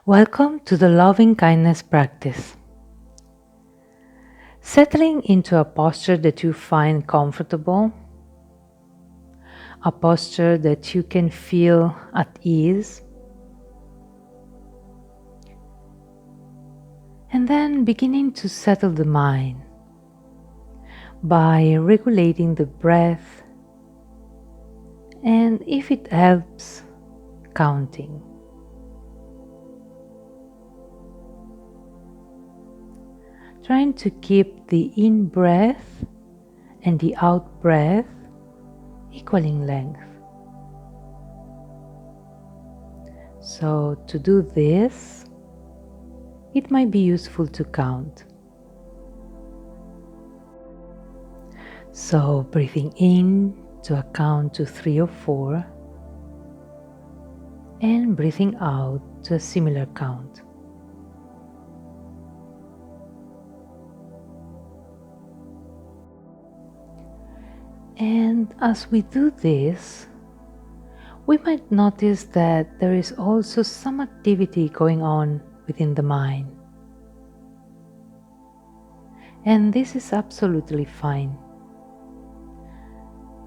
Welcome to the loving kindness practice. Settling into a posture that you find comfortable, a posture that you can feel at ease, and then beginning to settle the mind by regulating the breath, and if it helps, counting. Trying to keep the in-breath and the out-breath equaling length. So to do this, it might be useful to count. So breathing in to a count to 3 or 4 and breathing out to a similar count. And as we do this, we might notice that there is also some activity going on within the mind. And this is absolutely fine.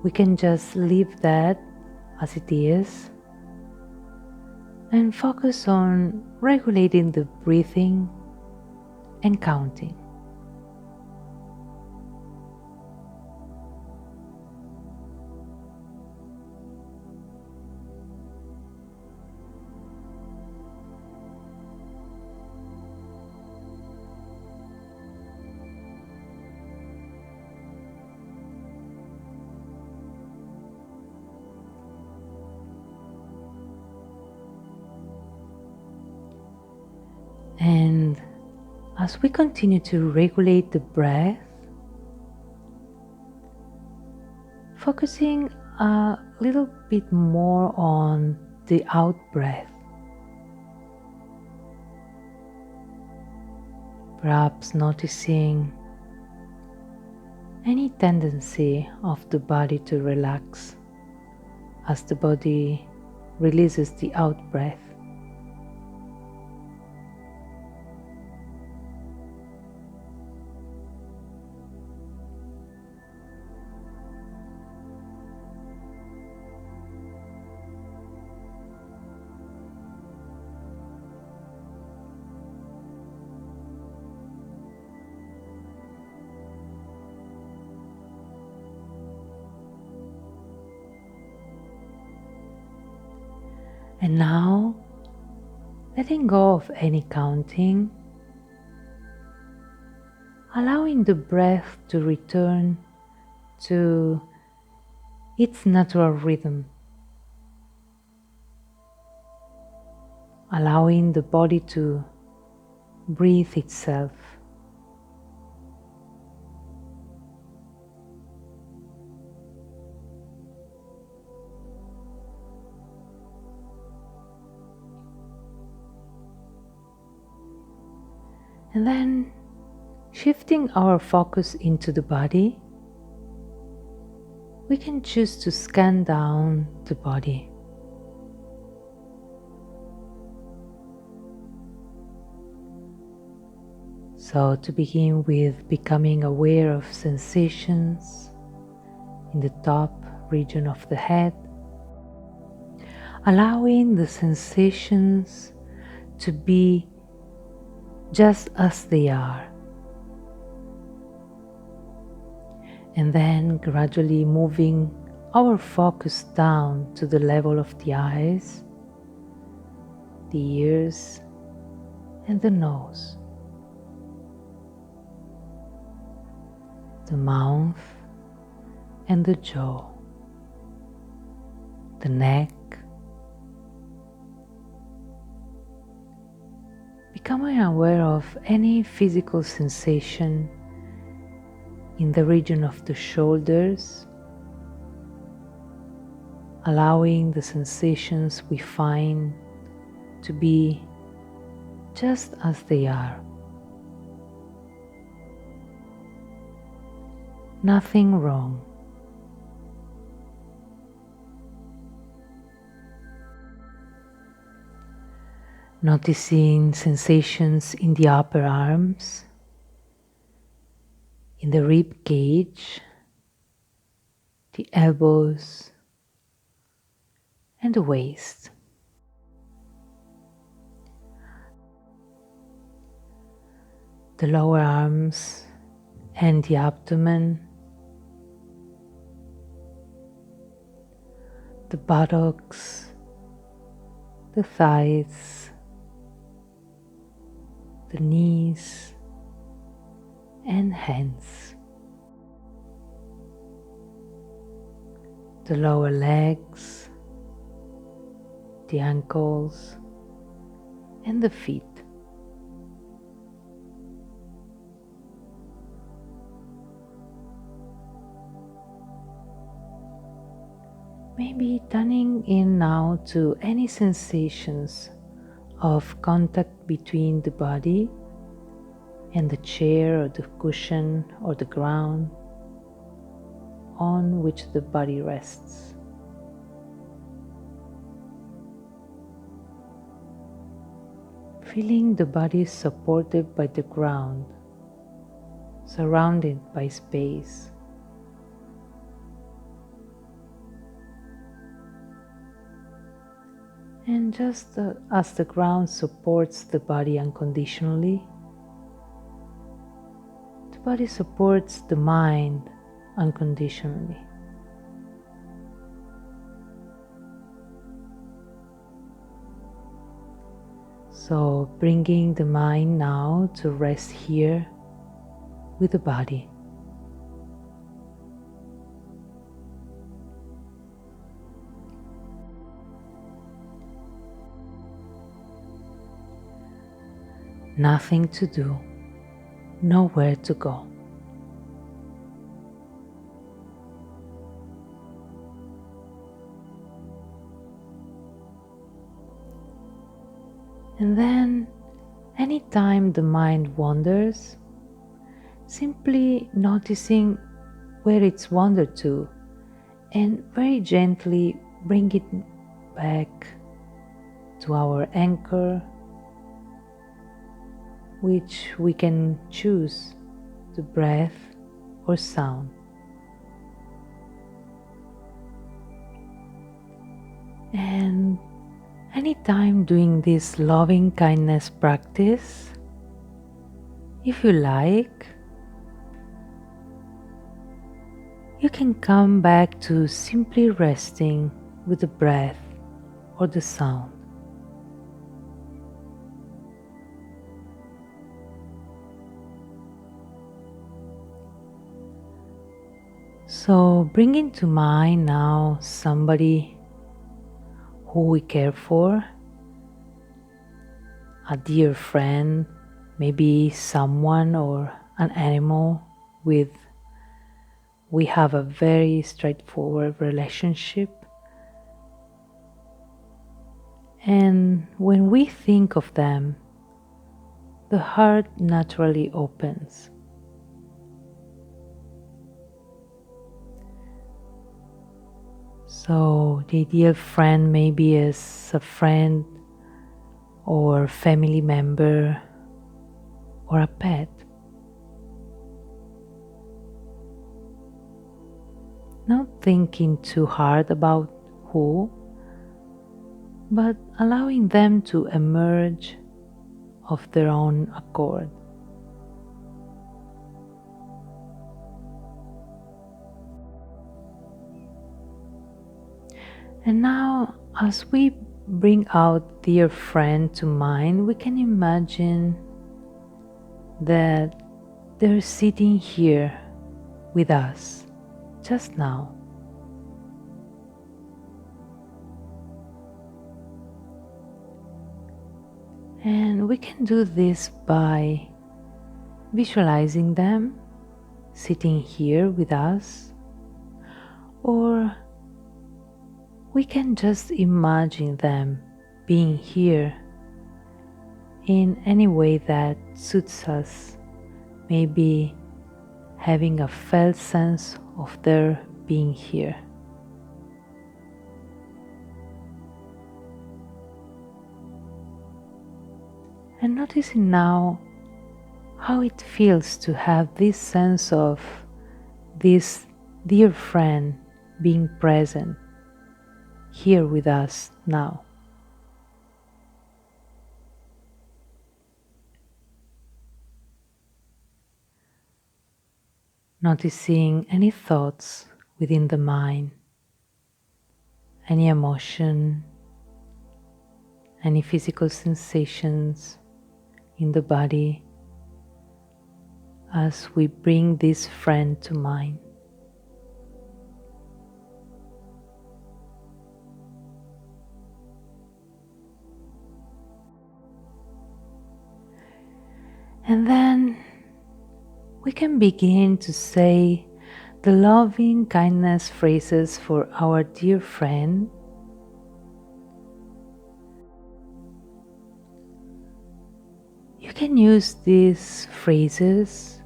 We can just leave that as it is and focus on regulating the breathing and counting. And as we continue to regulate the breath, focusing a little bit more on the out breath. Perhaps noticing any tendency of the body to relax as the body releases the out breath. And now, letting go of any counting, allowing the breath to return to its natural rhythm, allowing the body to breathe itself. And then shifting our focus into the body, we can choose to scan down the body. So to begin with, becoming aware of sensations in the top region of the head, allowing the sensations to be just as they are, and then gradually moving our focus down to the level of the eyes, the ears, and the nose, the mouth and the jaw, the neck. Becoming aware of any physical sensation in the region of the shoulders, allowing the sensations we find to be just as they are. Nothing wrong. Noticing sensations in the upper arms, in the rib cage, the elbows, and the waist. The lower arms and the abdomen, the buttocks, the thighs, the knees, and hands. The lower legs, the ankles, and the feet. Maybe tuning in now to any sensations of contact between the body and the chair or the cushion or the ground on which the body rests. Feeling the body supported by the ground, surrounded by space. And just as the ground supports the body unconditionally, the body supports the mind unconditionally. So bringing the mind now to rest here with the body. Nothing to do, nowhere to go. And then, anytime the mind wanders, simply noticing where it's wandered to and very gently bring it back to our anchor, which we can choose, the breath or sound. And anytime doing this loving kindness practice, if you like, you can come back to simply resting with the breath or the sound. So bringing to mind now somebody who we care for, a dear friend, maybe someone or an animal with we have a very straightforward relationship. And when we think of them, the heart naturally opens. So the ideal friend maybe is a friend or family member or a pet. Not thinking too hard about who, but allowing them to emerge of their own accord. And now, as we bring our dear friend to mind, we can imagine that they're sitting here with us just now. And we can do this by visualizing them sitting here with us, or we can just imagine them being here in any way that suits us, maybe having a felt sense of their being here. And noticing now how it feels to have this sense of this dear friend being present here with us now. Noticing any thoughts within the mind, any emotion, any physical sensations in the body as we bring this friend to mind. And then we can begin to say the loving kindness phrases for our dear friend. You can use these phrases,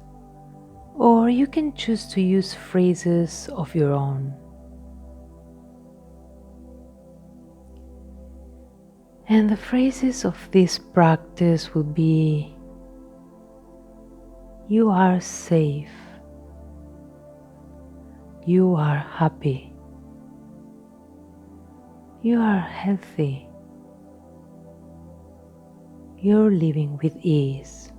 or you can choose to use phrases of your own. And the phrases of this practice will be: you are safe, you are happy, you are healthy, you're living with ease.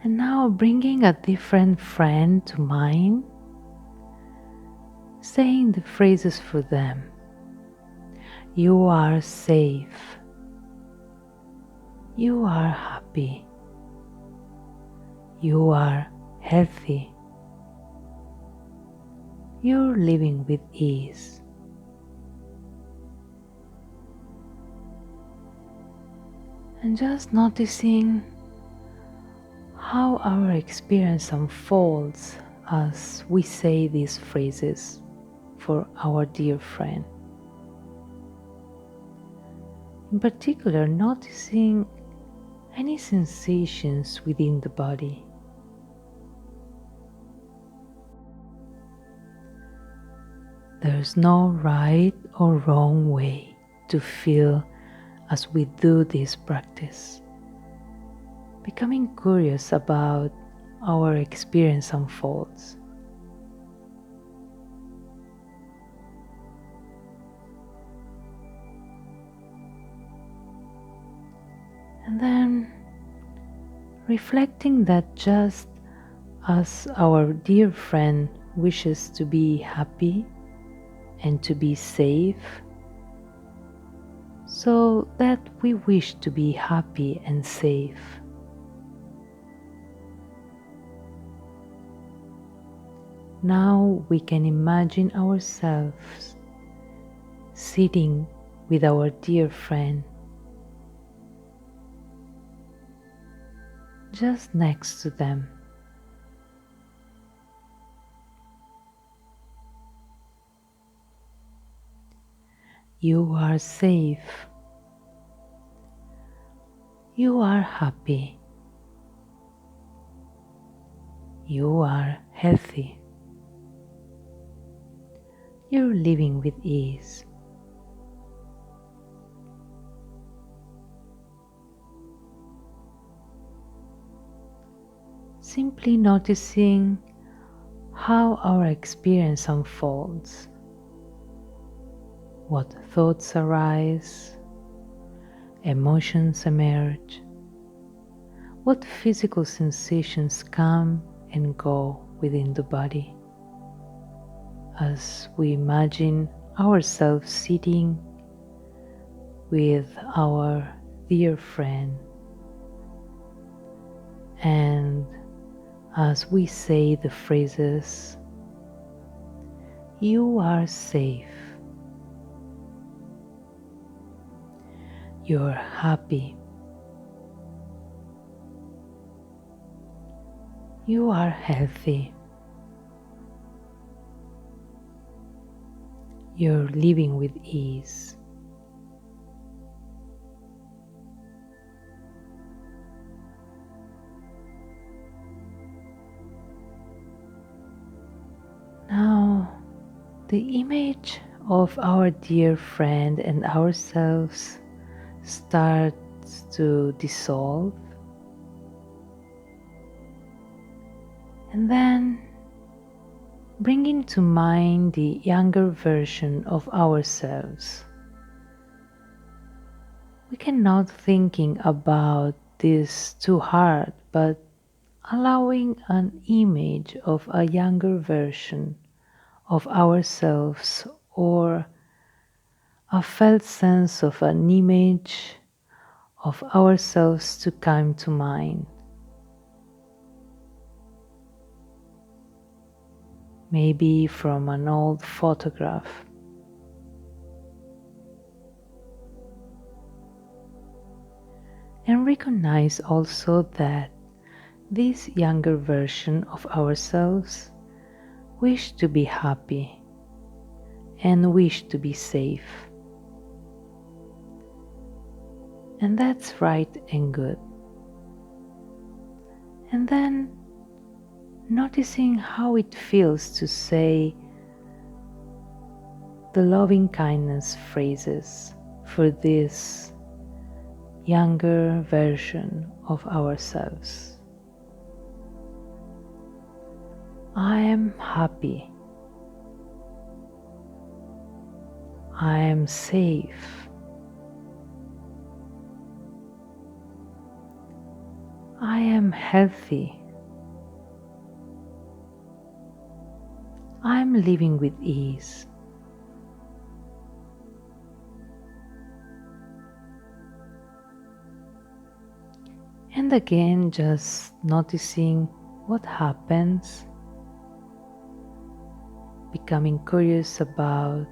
And now bringing a different friend to mind, saying the phrases for them. You are safe, you are happy, you are healthy, you're living with ease. And just noticing how our experience unfolds as we say these phrases for our dear friend. In particular, noticing any sensations within the body. There's no right or wrong way to feel as we do this practice. Becoming curious about our experience unfolds. And then reflecting that just as our dear friend wishes to be happy and to be safe, so that we wish to be happy and safe. Now we can imagine ourselves sitting with our dear friend just next to them. You are safe. You are happy. You are healthy. You're living with ease. Simply noticing how our experience unfolds, what thoughts arise, emotions emerge, what physical sensations come and go within the body, as we imagine ourselves sitting with our dear friend, and as we say the phrases, you are safe, you're happy, you are healthy, you're living with ease. the image of our dear friend and ourselves starts to dissolve, and then bringing to mind the younger version of ourselves. We cannot thinking about this too hard, but allowing an image of a younger version of ourselves or a felt sense of an image of ourselves to come to mind. Maybe from an old photograph. And recognize also that this younger version of ourselves wish to be happy and wish to be safe. And that's right and good. And then noticing how it feels to say the loving kindness phrases for this younger version of ourselves. I am happy. I am safe. I am healthy. I am living with ease. And again, just noticing what happens, becoming curious about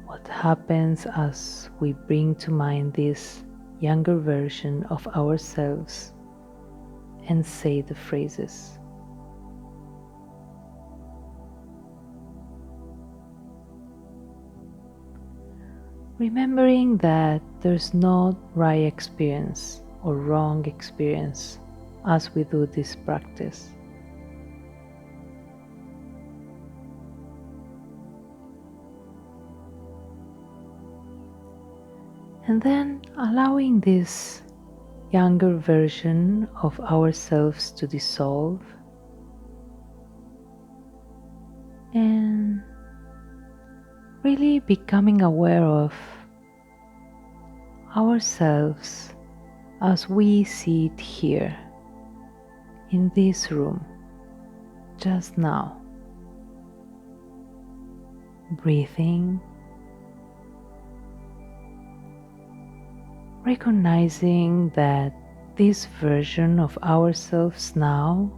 what happens as we bring to mind this younger version of ourselves and say the phrases. Remembering that there's no right experience or wrong experience as we do this practice. And then allowing this younger version of ourselves to dissolve and really becoming aware of ourselves as we see it here in this room just now. Breathing, recognizing that this version of ourselves now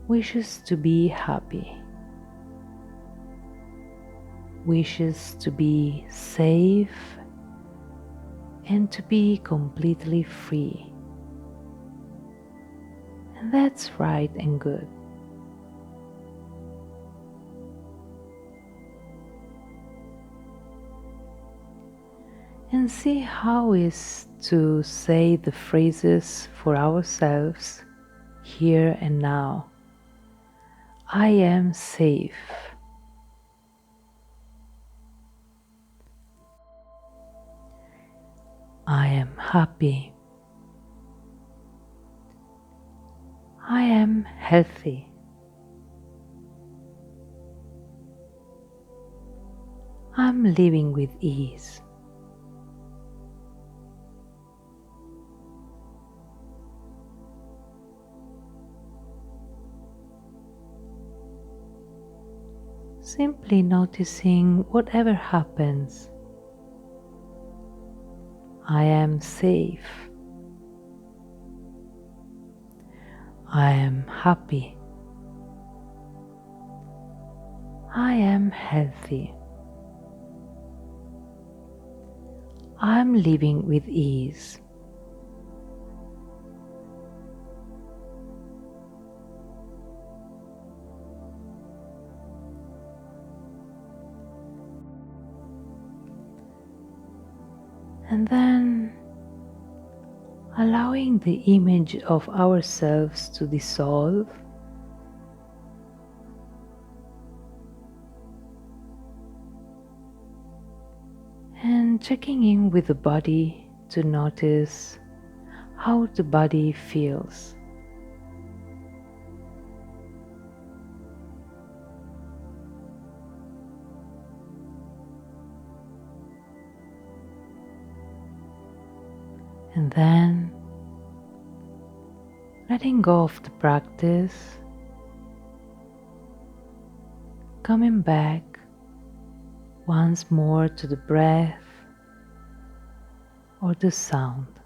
wishes to be happy, wishes to be safe and to be completely free. And that's right and good. And see how is to say the phrases for ourselves here and now. I am safe. I am happy. I am healthy. I'm living with ease. Simply noticing whatever happens. I am safe. I am happy. I am healthy. I am living with ease. And then allowing the image of ourselves to dissolve and checking in with the body to notice how the body feels. And then letting go of the practice, coming back once more to the breath or the sound.